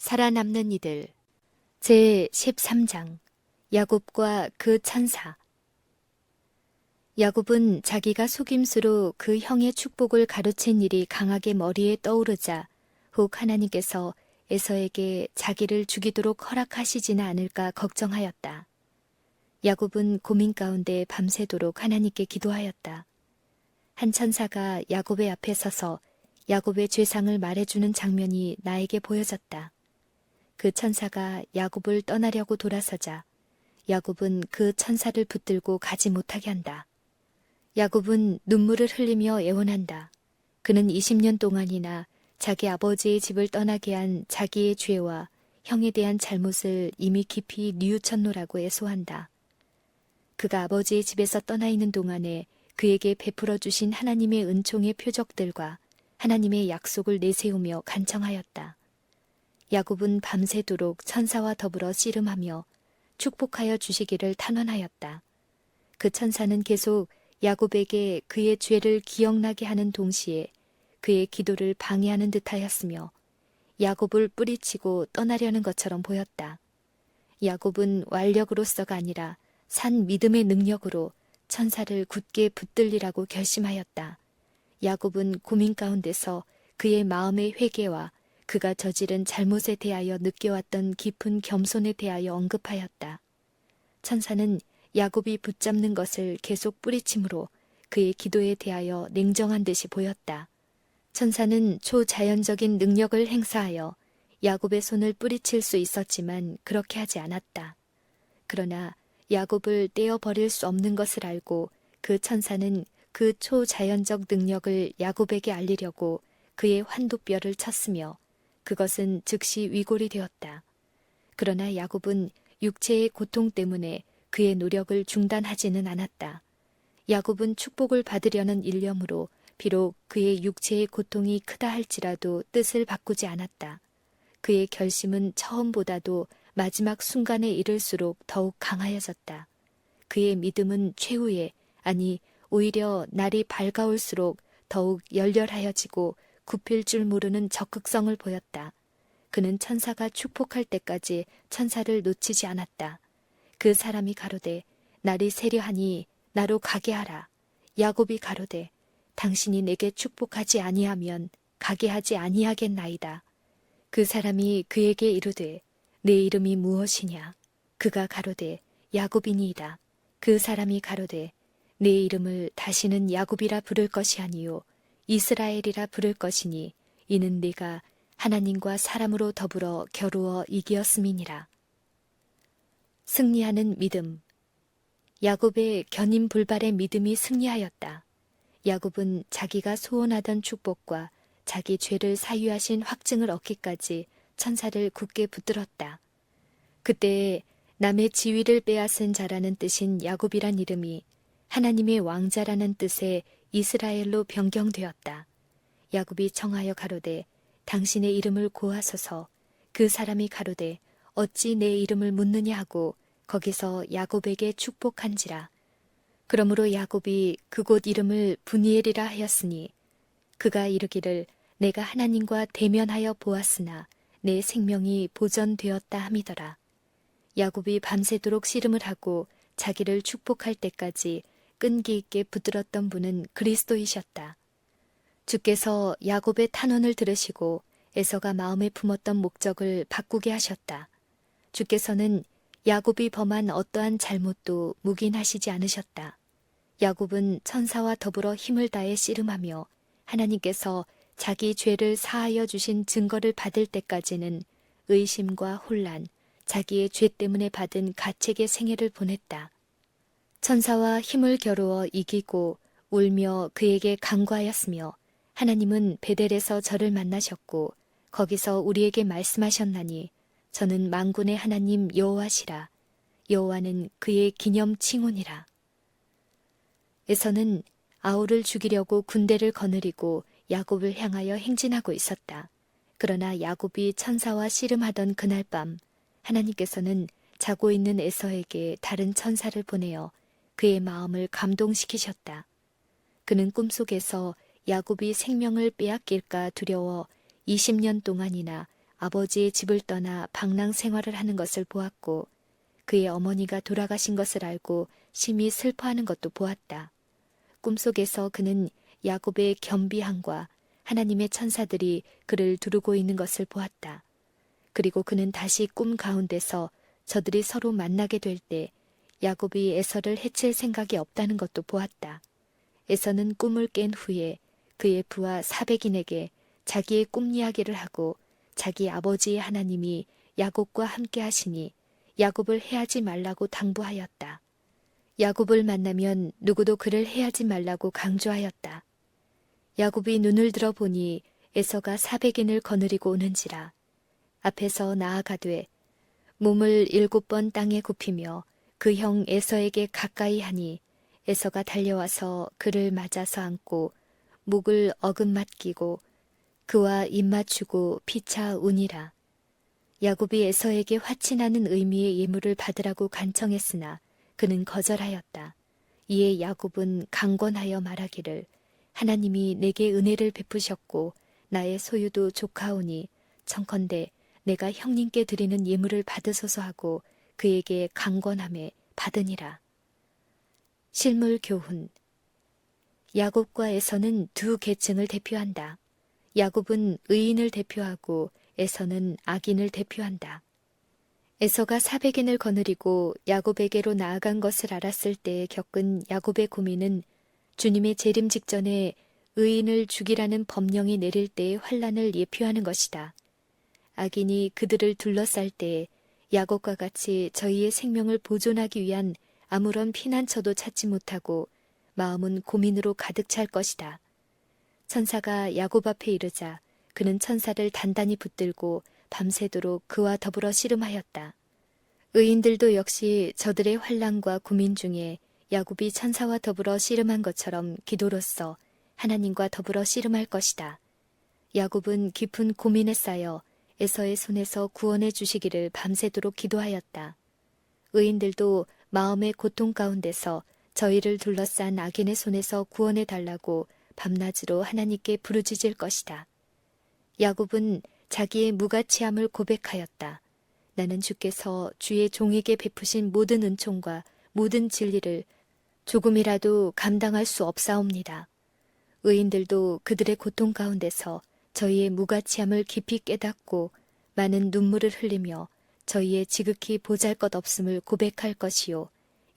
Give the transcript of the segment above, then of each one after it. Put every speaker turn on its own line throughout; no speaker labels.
살아남는 이들 제 13장 야곱과 그 천사. 야곱은 자기가 속임수로 그 형의 축복을 가로챈 일이 강하게 머리에 떠오르자 혹 하나님께서 에서에게 자기를 죽이도록 허락하시지는 않을까 걱정하였다. 야곱은 고민 가운데 밤새도록 하나님께 기도하였다. 한 천사가 야곱의 앞에 서서 야곱의 죄상을 말해주는 장면이 나에게 보여졌다. 그 천사가 야곱을 떠나려고 돌아서자 야곱은 그 천사를 붙들고 가지 못하게 한다. 야곱은 눈물을 흘리며 애원한다. 그는 20년 동안이나 자기 아버지의 집을 떠나게 한 자기의 죄와 형에 대한 잘못을 이미 깊이 뉘우쳤노라고 애소한다. 그가 아버지의 집에서 떠나 있는 동안에 그에게 베풀어 주신 하나님의 은총의 표적들과 하나님의 약속을 내세우며 간청하였다. 야곱은 밤새도록 천사와 더불어 씨름하며 축복하여 주시기를 탄원하였다. 그 천사는 계속 야곱에게 그의 죄를 기억나게 하는 동시에 그의 기도를 방해하는 듯하였으며 야곱을 뿌리치고 떠나려는 것처럼 보였다. 야곱은 완력으로서가 아니라 산 믿음의 능력으로 천사를 굳게 붙들리라고 결심하였다. 야곱은 고민 가운데서 그의 마음의 회개와 그가 저지른 잘못에 대하여 느껴왔던 깊은 겸손에 대하여 언급하였다. 천사는 야곱이 붙잡는 것을 계속 뿌리침으로 그의 기도에 대하여 냉정한 듯이 보였다. 천사는 초자연적인 능력을 행사하여 야곱의 손을 뿌리칠 수 있었지만 그렇게 하지 않았다. 그러나 야곱을 떼어버릴 수 없는 것을 알고 그 천사는 그 초자연적 능력을 야곱에게 알리려고 그의 환도뼈를 쳤으며 그것은 즉시 위골이 되었다. 그러나 야곱은 육체의 고통 때문에 그의 노력을 중단하지는 않았다. 야곱은 축복을 받으려는 일념으로 비록 그의 육체의 고통이 크다 할지라도 뜻을 바꾸지 않았다. 그의 결심은 처음보다도 마지막 순간에 이를수록 더욱 강하여졌다. 그의 믿음은 최후에, 아니 오히려 날이 밝아올수록 더욱 열렬하여지고 굽힐 줄 모르는 적극성을 보였다. 그는 천사가 축복할 때까지 천사를 놓치지 않았다. 그 사람이 가로되 날이 세려하니 나로 가게 하라. 야곱이 가로되 당신이 내게 축복하지 아니하면 가게 하지 아니하겠나이다. 그 사람이 그에게 이르되 내 이름이 무엇이냐? 그가 가로되 야곱이니이다. 그 사람이 가로되 내 이름을 다시는 야곱이라 부를 것이 아니요 이스라엘이라 부를 것이니 이는 네가 하나님과 사람으로 더불어 겨루어 이기었음이니라. 승리하는 믿음. 야곱의 견인불발의 믿음이 승리하였다. 야곱은 자기가 소원하던 축복과 자기 죄를 사유하신 확증을 얻기까지 천사를 굳게 붙들었다. 그때에 남의 지위를 빼앗은 자라는 뜻인 야곱이란 이름이 하나님의 왕자라는 뜻의 이스라엘로 변경되었다. 야곱이 청하여 가로되 당신의 이름을 고하소서. 그 사람이 가로되 어찌 내 이름을 묻느냐 하고 거기서 야곱에게 축복한지라. 그러므로 야곱이 그곳 이름을 브니엘이라 하였으니 그가 이르기를 내가 하나님과 대면하여 보았으나 내 생명이 보전되었다 함이더라. 야곱이 밤새도록 씨름을 하고 자기를 축복할 때까지 끈기 있게 붙들었던 분은 그리스도이셨다. 주께서 야곱의 탄원을 들으시고 에서가 마음에 품었던 목적을 바꾸게 하셨다. 주께서는 야곱이 범한 어떠한 잘못도 묵인하시지 않으셨다. 야곱은 천사와 더불어 힘을 다해 씨름하며 하나님께서 자기 죄를 사하여 주신 증거를 받을 때까지는 의심과 혼란, 자기의 죄 때문에 받은 가책의 생애를 보냈다. 천사와 힘을 겨루어 이기고 울며 그에게 간구하였으며 하나님은 베델에서 저를 만나셨고 거기서 우리에게 말씀하셨나니 저는 만군의 하나님 여호와시라. 여호와는 그의 기념 칭혼이라. 에서는 아우를 죽이려고 군대를 거느리고 야곱을 향하여 행진하고 있었다. 그러나 야곱이 천사와 씨름하던 그날 밤 하나님께서는 자고 있는 에서에게 다른 천사를 보내어 그의 마음을 감동시키셨다. 그는 꿈속에서 야곱이 생명을 빼앗길까 두려워 20년 동안이나 아버지의 집을 떠나 방랑 생활을 하는 것을 보았고 그의 어머니가 돌아가신 것을 알고 심히 슬퍼하는 것도 보았다. 꿈속에서 그는 야곱의 겸비함과 하나님의 천사들이 그를 두르고 있는 것을 보았다. 그리고 그는 다시 꿈 가운데서 저들이 서로 만나게 될 때 야곱이 에서를 해칠 생각이 없다는 것도 보았다. 에서는 꿈을 깬 후에 그의 부하 사백인에게 자기의 꿈 이야기를 하고 자기 아버지의 하나님이 야곱과 함께 하시니 야곱을 해하지 말라고 당부하였다. 야곱을 만나면 누구도 그를 해하지 말라고 강조하였다. 야곱이 눈을 들어 보니 에서가 사백인을 거느리고 오는지라. 앞에서 나아가되 몸을 7번 땅에 굽히며 그 형 에서에게 가까이 하니 에서가 달려와서 그를 맞아서 안고 목을 어긋맞기고 그와 입맞추고 피차 우니라. 야곱이 에서에게 화친하는 의미의 예물을 받으라고 간청했으나 그는 거절하였다. 이에 야곱은 강권하여 말하기를 하나님이 내게 은혜를 베푸셨고 나의 소유도 조카오니 청컨대 내가 형님께 드리는 예물을 받으소서 하고 그에게 강권함에 받으니라. 실물 교훈. 야곱과 에서는 두 계층을 대표한다. 야곱은 의인을 대표하고 에서는 악인을 대표한다. 에서가 사백인을 거느리고 야곱에게로 나아간 것을 알았을 때 겪은 야곱의 고민은 주님의 재림 직전에 의인을 죽이라는 법령이 내릴 때의 환란을 예표하는 것이다. 악인이 그들을 둘러쌀 때 야곱과 같이 저희의 생명을 보존하기 위한 아무런 피난처도 찾지 못하고 마음은 고민으로 가득 찰 것이다. 천사가 야곱 앞에 이르자 그는 천사를 단단히 붙들고 밤새도록 그와 더불어 씨름하였다. 의인들도 역시 저들의 환난과 고민 중에 야곱이 천사와 더불어 씨름한 것처럼 기도로써 하나님과 더불어 씨름할 것이다. 야곱은 깊은 고민에 쌓여 에서의 손에서 구원해 주시기를 밤새도록 기도하였다. 의인들도 마음의 고통 가운데서 저희를 둘러싼 악인의 손에서 구원해 달라고 밤낮으로 하나님께 부르짖을 것이다. 야곱은 자기의 무가치함을 고백하였다. 나는 주께서 주의 종에게 베푸신 모든 은총과 모든 진리를 조금이라도 감당할 수 없사옵니다. 의인들도 그들의 고통 가운데서 저희의 무가치함을 깊이 깨닫고 많은 눈물을 흘리며 저희의 지극히 보잘것없음을 고백할 것이요.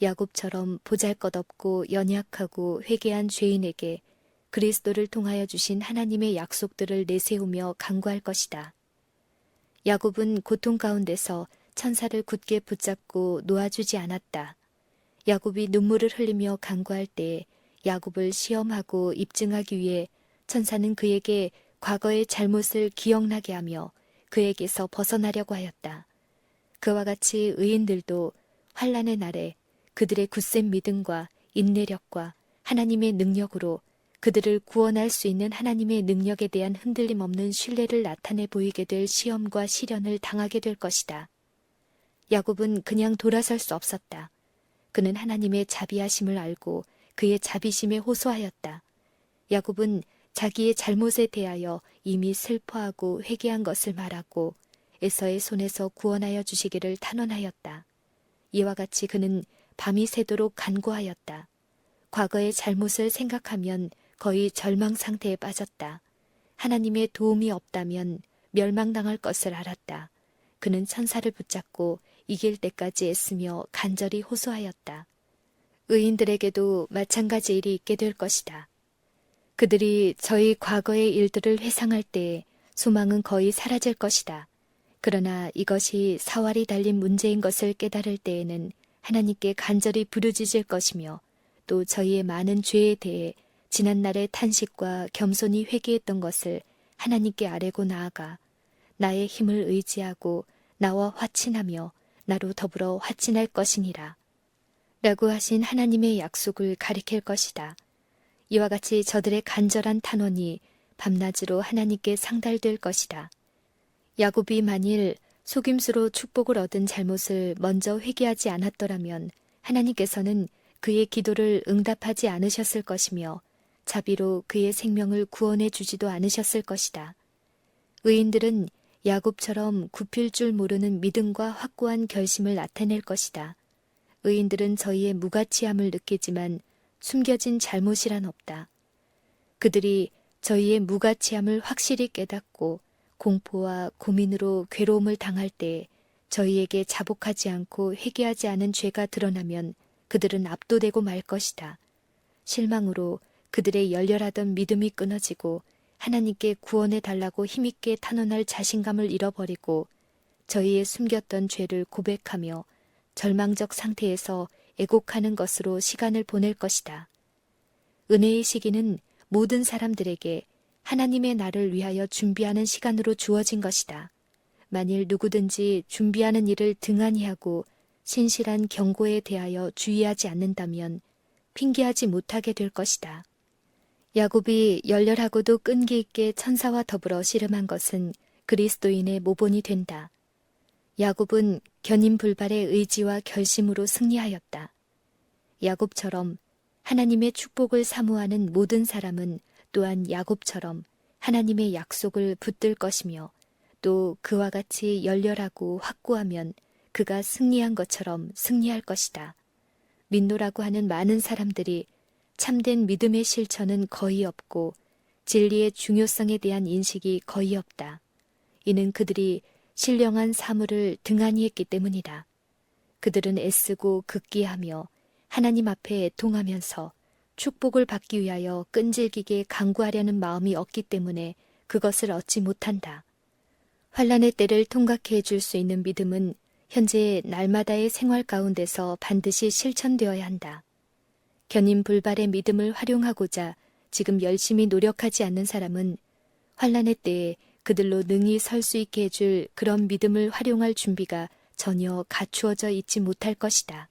야곱처럼 보잘것없고 연약하고 회개한 죄인에게 그리스도를 통하여 주신 하나님의 약속들을 내세우며 간구할 것이다. 야곱은 고통 가운데서 천사를 굳게 붙잡고 놓아주지 않았다. 야곱이 눈물을 흘리며 간구할 때 야곱을 시험하고 입증하기 위해 천사는 그에게 과거의 잘못을 기억나게 하며 그에게서 벗어나려고 하였다. 그와 같이 의인들도 환난의 날에 그들의 굳센 믿음과 인내력과 하나님의 능력으로 그들을 구원할 수 있는 하나님의 능력에 대한 흔들림 없는 신뢰를 나타내 보이게 될 시험과 시련을 당하게 될 것이다. 야곱은 그냥 돌아설 수 없었다. 그는 하나님의 자비하심을 알고 그의 자비심에 호소하였다. 야곱은 자기의 잘못에 대하여 이미 슬퍼하고 회개한 것을 말하고 에서의 손에서 구원하여 주시기를 탄원하였다. 이와 같이 그는 밤이 새도록 간구하였다. 과거의 잘못을 생각하면 거의 절망 상태에 빠졌다. 하나님의 도움이 없다면 멸망당할 것을 알았다. 그는 천사를 붙잡고 이길 때까지 애쓰며 간절히 호소하였다. 의인들에게도 마찬가지 일이 있게 될 것이다. 그들이 저희 과거의 일들을 회상할 때에 소망은 거의 사라질 것이다. 그러나 이것이 사활이 달린 문제인 것을 깨달을 때에는 하나님께 간절히 부르짖을 것이며 또 저희의 많은 죄에 대해 지난날의 탄식과 겸손히 회개했던 것을 하나님께 아뢰고 나아가 나의 힘을 의지하고 나와 화친하며 나로 더불어 화친할 것이니라 라고 하신 하나님의 약속을 가리킬 것이다. 이와 같이 저들의 간절한 탄원이 밤낮으로 하나님께 상달될 것이다. 야곱이 만일 속임수로 축복을 얻은 잘못을 먼저 회개하지 않았더라면 하나님께서는 그의 기도를 응답하지 않으셨을 것이며 자비로 그의 생명을 구원해 주지도 않으셨을 것이다. 의인들은 야곱처럼 굽힐 줄 모르는 믿음과 확고한 결심을 나타낼 것이다. 의인들은 저희의 무가치함을 느끼지만 숨겨진 잘못이란 없다. 그들이 저희의 무가치함을 확실히 깨닫고 공포와 고민으로 괴로움을 당할 때 저희에게 자복하지 않고 회개하지 않은 죄가 드러나면 그들은 압도되고 말 것이다. 실망으로 그들의 열렬하던 믿음이 끊어지고 하나님께 구원해 달라고 힘있게 탄원할 자신감을 잃어버리고 저희의 숨겼던 죄를 고백하며 절망적 상태에서 애곡하는 것으로 시간을 보낼 것이다. 은혜의 시기는 모든 사람들에게 하나님의 날을 위하여 준비하는 시간으로 주어진 것이다. 만일 누구든지 준비하는 일을 등한히 하고 신실한 경고에 대하여 주의하지 않는다면 핑계하지 못하게 될 것이다. 야곱이 열렬하고도 끈기 있게 천사와 더불어 씨름한 것은 그리스도인의 모본이 된다. 야곱은 견인불발의 의지와 결심으로 승리하였다. 야곱처럼 하나님의 축복을 사모하는 모든 사람은 또한 야곱처럼 하나님의 약속을 붙들 것이며 또 그와 같이 열렬하고 확고하면 그가 승리한 것처럼 승리할 것이다. 믿노라고 하는 많은 사람들이 참된 믿음의 실천은 거의 없고 진리의 중요성에 대한 인식이 거의 없다. 이는 그들이 신령한 사물을 등한히 했기 때문이다. 그들은 애쓰고 극기하며 하나님 앞에 애통하면서 축복을 받기 위하여 끈질기게 간구하려는 마음이 없기 때문에 그것을 얻지 못한다. 환난의 때를 통과해 해줄 수 있는 믿음은 현재 날마다의 생활 가운데서 반드시 실천되어야 한다. 견인불발의 믿음을 활용하고자 지금 열심히 노력하지 않는 사람은 환난의 때에 그들로 능히 설 수 있게 해줄 그런 믿음을 활용할 준비가 전혀 갖추어져 있지 못할 것이다.